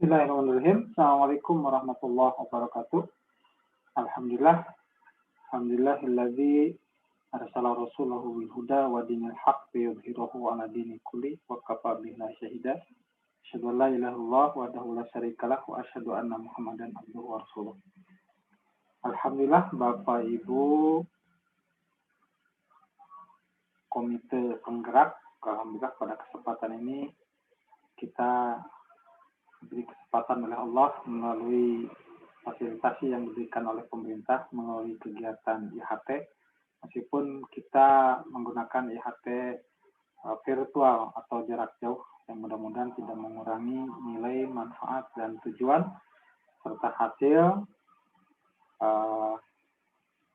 Bismillahirrahmanirrahim. Assalamualaikum warahmatullahi wabarakatuh. Alhamdulillah. Alhamdulillahilladzi arsala rasulahu bil huda wa dinil haqq liyudhhirahu 'ala dini kulli wa kafa billahi shahida. Asyhadu an la ilaha illallah wahdahu la syarika lah wa asyhadu anna Muhammadan abduhu wa rasuluh. Alhamdulillah Bapak Ibu Komite Penggerak, alhamdulillah pada kesempatan ini kita diberi kesempatan oleh Allah melalui fasilitasi yang diberikan oleh pemerintah melalui kegiatan IHT, meskipun kita menggunakan IHT virtual atau jarak jauh yang mudah-mudahan tidak mengurangi nilai, manfaat, dan tujuan serta hasil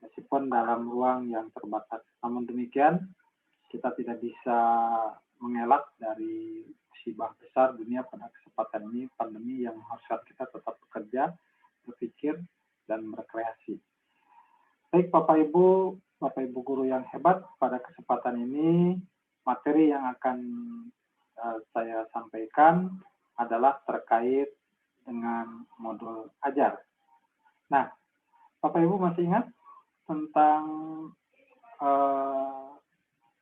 meskipun dalam ruang yang terbatas. Namun demikian, kita tidak bisa mengelak dari musibah besar dunia pada kesempatan ini, pandemi yang mengharuskan kita tetap bekerja, berpikir, dan berkreasi. Baik Bapak Ibu Guru yang hebat, pada kesempatan ini materi yang akan saya sampaikan adalah terkait dengan modul ajar. Nah, Bapak Ibu masih ingat tentang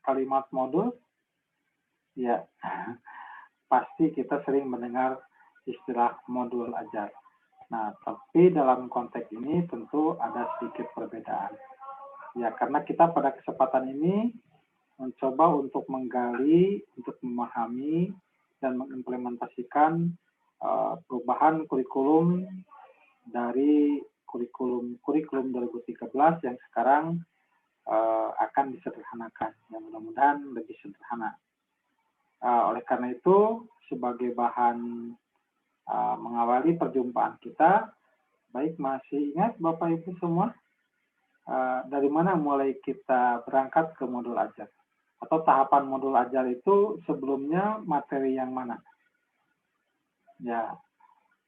kalimat modul? Ya, pasti kita sering mendengar istilah modul ajar. Nah, tapi dalam konteks ini tentu ada sedikit perbedaan. Ya, karena kita pada kesempatan ini mencoba untuk menggali, untuk memahami, dan mengimplementasikan perubahan kurikulum dari kurikulum 2013 yang sekarang akan disederhanakan. Yang mudah-mudahan lebih sederhana. Oleh karena itu, sebagai bahan mengawali perjumpaan kita, baik masih ingat Bapak Ibu semua, dari mana mulai kita berangkat ke modul ajar? Atau tahapan modul ajar itu sebelumnya materi yang mana? Ya,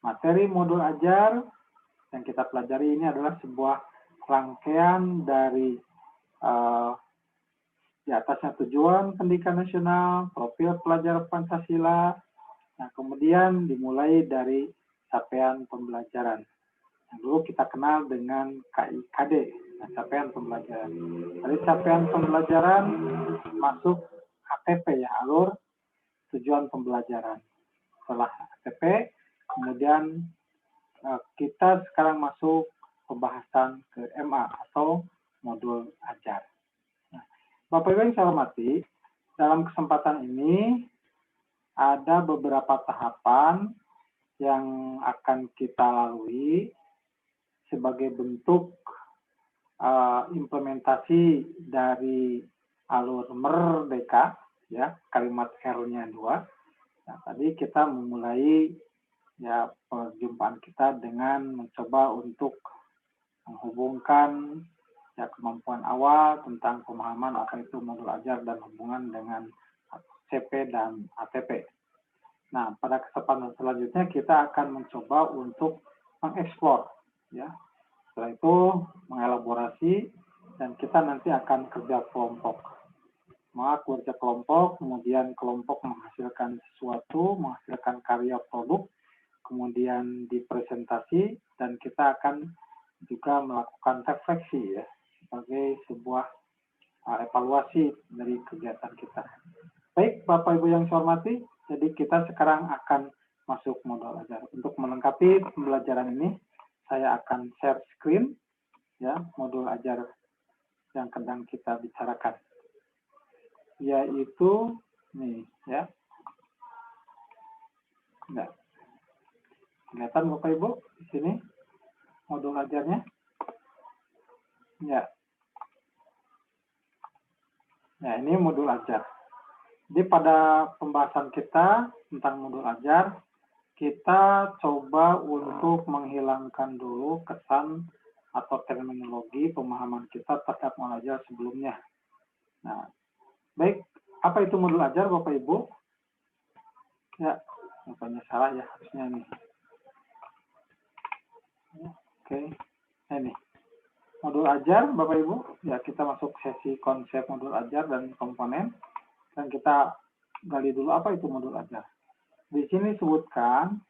materi modul ajar yang kita pelajari ini adalah sebuah rangkaian dari di atasnya tujuan pendidikan nasional, profil pelajar Pancasila, nah kemudian dimulai dari capaian pembelajaran. Yang dulu kita kenal dengan KIKD, nah, capaian pembelajaran. Dari capaian pembelajaran masuk ATP ya, alur tujuan pembelajaran. Setelah ATP, kemudian kita sekarang masuk pembahasan ke MA atau modul ajar. Bapak Ibu yang saya hormati, dalam kesempatan ini ada beberapa tahapan yang akan kita lalui sebagai bentuk implementasi dari alur merdeka, ya, kalimat R-nya 2. Nah, tadi kita memulai ya perjumpaan kita dengan mencoba untuk menghubungkan ya kemampuan awal tentang pemahaman apa itu modul ajar dan hubungan dengan CP dan ATP. Nah, pada kesempatan selanjutnya kita akan mencoba untuk mengeksplor, ya. Setelah itu mengelaborasi dan kita nanti akan kerja kelompok. Maka kerja kelompok, kemudian kelompok menghasilkan sesuatu, menghasilkan karya produk, kemudian dipresentasi dan kita akan juga melakukan refleksi ya, sebagai sebuah evaluasi dari kegiatan kita. Baik, Bapak Ibu yang saya hormati, jadi kita sekarang akan masuk modul ajar. Untuk melengkapi pembelajaran ini, saya akan share screen ya, modul ajar yang sedang kita bicarakan. Yaitu nih ya. Enggak. Kelihatan Bapak Ibu di sini modul ajarnya? Ya. Nah, ini modul ajar. Jadi pada pembahasan kita tentang modul ajar, kita coba untuk menghilangkan dulu kesan atau terminologi pemahaman kita terhadap modul ajar sebelumnya. Nah, baik, apa itu modul ajar Bapak Ibu? Ya, bukannya salah ya, harusnya ini. Oke, ini. Modul ajar, Bapak Ibu, ya kita masuk sesi konsep modul ajar dan komponen, dan kita gali dulu apa itu modul ajar. Di sini disebutkan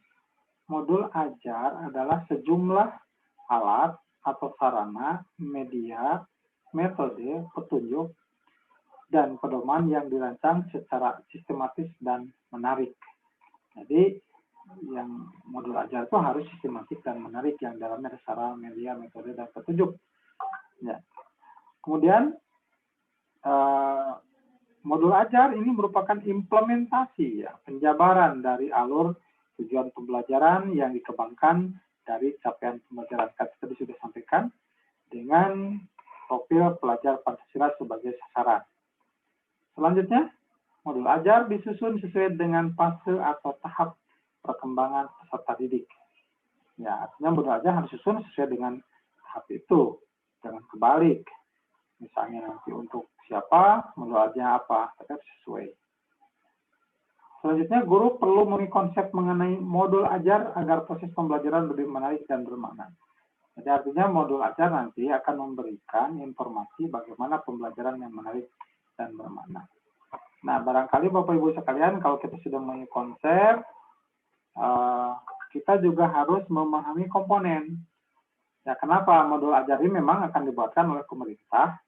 modul ajar adalah sejumlah alat atau sarana, media, metode, petunjuk, dan pedoman yang dirancang secara sistematis dan menarik. Jadi, yang modul ajar itu harus sistematis dan menarik, yang dalamnya ada sarana, media, metode, dan petunjuk. Ya. Kemudian, modul ajar ini merupakan implementasi, ya, penjabaran dari alur tujuan pembelajaran yang dikembangkan dari capaian pembelajaran. Tadi sudah sampaikan dengan profil pelajar Pancasila sebagai sasaran. Selanjutnya, modul ajar disusun sesuai dengan fase atau tahap perkembangan peserta didik. Ya, artinya modul ajar harus disusun sesuai dengan tahap itu, jangan kebalik. Misalnya nanti untuk siapa, modul ajarnya apa, tetap sesuai. Selanjutnya, guru perlu memiliki konsep mengenai modul ajar agar proses pembelajaran lebih menarik dan bermakna. Jadi artinya modul ajar nanti akan memberikan informasi bagaimana pembelajaran yang menarik dan bermakna. Nah, barangkali Bapak Ibu sekalian, kalau kita sudah memiliki konsep, kita juga harus memahami komponen. Ya, kenapa? Modul ajar ini memang akan dibuatkan oleh pemerintah,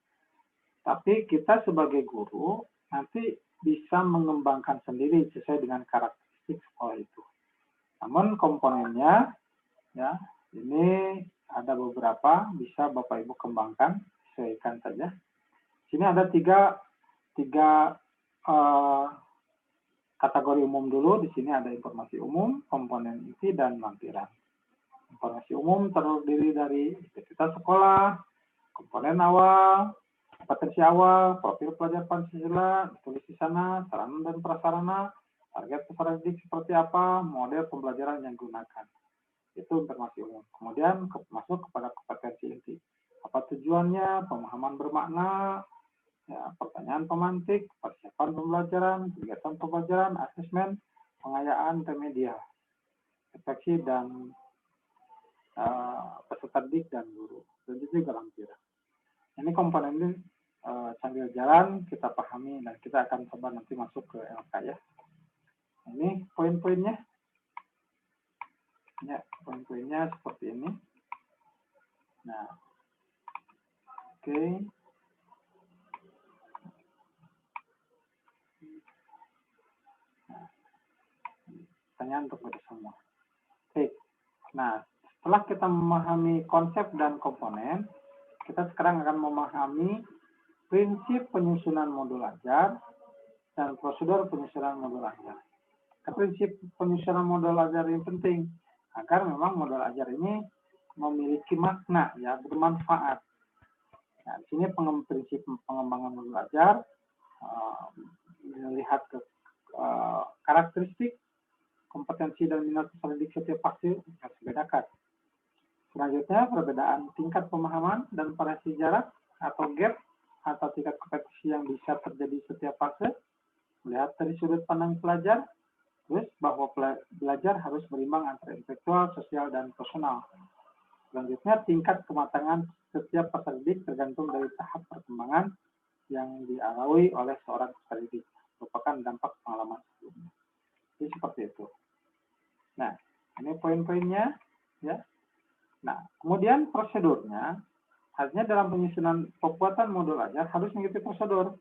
tapi kita sebagai guru nanti bisa mengembangkan sendiri sesuai dengan karakteristik sekolah itu. Namun komponennya, ya, ini ada beberapa, bisa Bapak Ibu kembangkan, sesuaikan saja. Sini ada tiga kategori umum dulu. Di sini ada informasi umum, komponen inti, dan lampiran. Informasi umum terdiri dari identitas sekolah, komponen awal, kompetensi awal, profil pelajar Pancasila, ditulis di sana, sarana dan prasarana, target peserta didik seperti apa, model pembelajaran yang digunakan. Itu informasi umum. Kemudian masuk kepada kompetensi inti. Apa tujuannya, pemahaman bermakna, ya, pertanyaan pemantik, persiapan pembelajaran, kegiatan pembelajaran, asesmen, pengayaan remedial, refleksi dan peserta didik dan guru. Dan juga lampiran. Ini komponen ini sambil jalan kita pahami dan kita akan coba nanti masuk ke LK ya. Ini poin-poinnya. Ya, poin-poinnya seperti ini. Nah, oke. Nah, pertanyaan untuk kita semua. Oke. Nah, setelah kita memahami konsep dan komponen, kita sekarang akan memahami prinsip penyusunan modul ajar dan prosedur penyusunan modul ajar. Prinsip penyusunan modul ajar ini penting agar memang modul ajar ini memiliki makna, ya, bermanfaat. Nah, di sini prinsip pengembangan modul ajar melihat ke karakteristik, kompetensi dan minat peserta didik setiap fase harus dibedakan. Selanjutnya, perbedaan tingkat pemahaman dan variasi jarak atau gap atau tingkat kompetensi yang bisa terjadi setiap fase, melihat dari sudut pandang pelajar, terus bahwa belajar harus berimbang antara intelektual, sosial, dan personal. Selanjutnya, tingkat kematangan setiap peserta didik tergantung dari tahap perkembangan yang dialami oleh seorang peserta didik, merupakan dampak pengalaman sebelumnya. Jadi seperti itu. Nah, ini poin-poinnya, ya. Nah, kemudian prosedurnya, artinya dalam penyusunan pembuatan modul ajar harus mengikuti prosedur.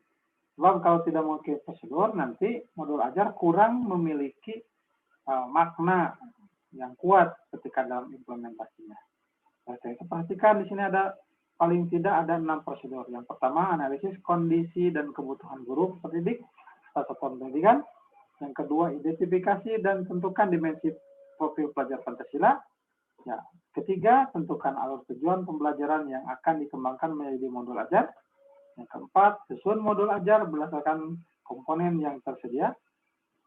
Sebab kalau tidak mengikuti prosedur, nanti modul ajar kurang memiliki makna yang kuat ketika dalam implementasinya. Nah, kita perhatikan di sini ada paling tidak ada 6 prosedur. Yang pertama, analisis kondisi dan kebutuhan guru peserta didik satuan pendidikan. Yang kedua, identifikasi dan tentukan dimensi profil pelajar Pancasila. Ya, ketiga, tentukan alur tujuan pembelajaran yang akan dikembangkan menjadi modul ajar. Yang keempat, susun modul ajar berdasarkan komponen yang tersedia.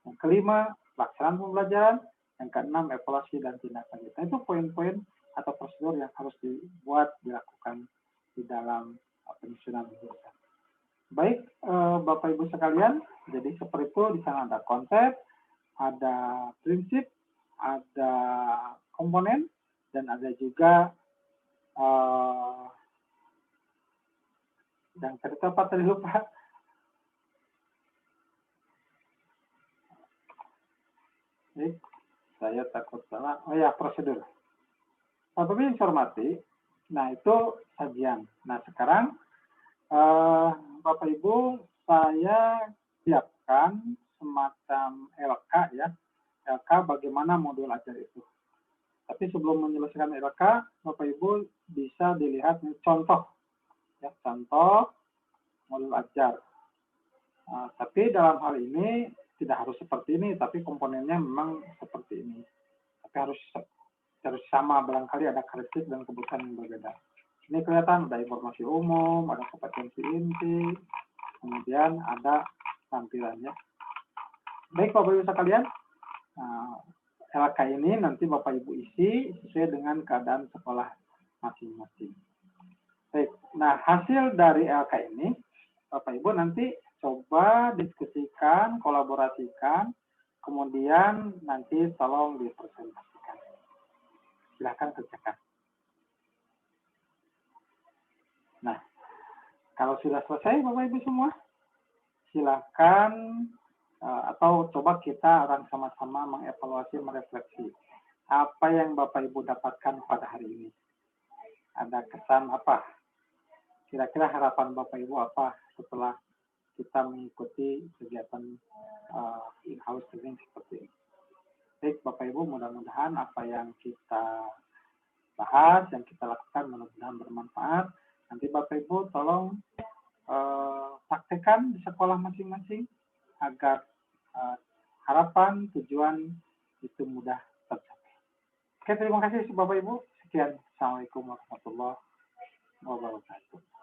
Yang kelima, pelaksanaan pembelajaran. Yang keenam, evaluasi dan tindak lanjut. Nah, itu poin-poin atau prosedur yang harus dilakukan di dalam penyusunan modul ajar. Baik, Bapak Ibu sekalian, jadi seperti itu. Di sana ada konsep, ada prinsip, ada komponen, dan ada juga yang tadi lupa. Baik. Saya takut salah. Oh ya, prosedur. Bapak Ibu yang saya hormati, nah itu sajian. Nah sekarang Bapak Ibu, saya siapkan semacam LK ya. LK bagaimana modul ajar itu. Tapi sebelum menyelesaikan LK, Bapak Ibu bisa dilihat contoh ya, contoh modul ajar. Tapi dalam hal ini tidak harus seperti ini, tapi komponennya memang seperti ini. Tapi harus sama, barangkali ada karakteristik dan kebutuhan yang berbeda. Ini kelihatan ada informasi umum, ada kompetensi inti, kemudian ada tampilannya. Baik Bapak Ibu sekalian, LK ini nanti Bapak Ibu isi sesuai dengan keadaan sekolah masing-masing. Baik, nah hasil dari LK ini Bapak Ibu nanti coba diskusikan, kolaborasikan, kemudian nanti tolong dipresentasikan. Silakan kerjakan. Nah, kalau sudah selesai Bapak Ibu semua, silakan atau coba kita akan sama-sama mengevaluasi, merefleksi apa yang Bapak Ibu dapatkan pada hari ini. Ada kesan apa? Kira-kira harapan Bapak Ibu apa setelah kita mengikuti kegiatan in-house training seperti ini? Baik Bapak Ibu, mudah-mudahan apa yang kita bahas, yang kita lakukan mudah-mudahan bermanfaat. Nanti Bapak Ibu tolong praktekkan di sekolah masing-masing agar harapan, tujuan itu mudah tercapai. Oke, terima kasih Bapak Ibu. Sekian. Assalamualaikum warahmatullahi wabarakatuh.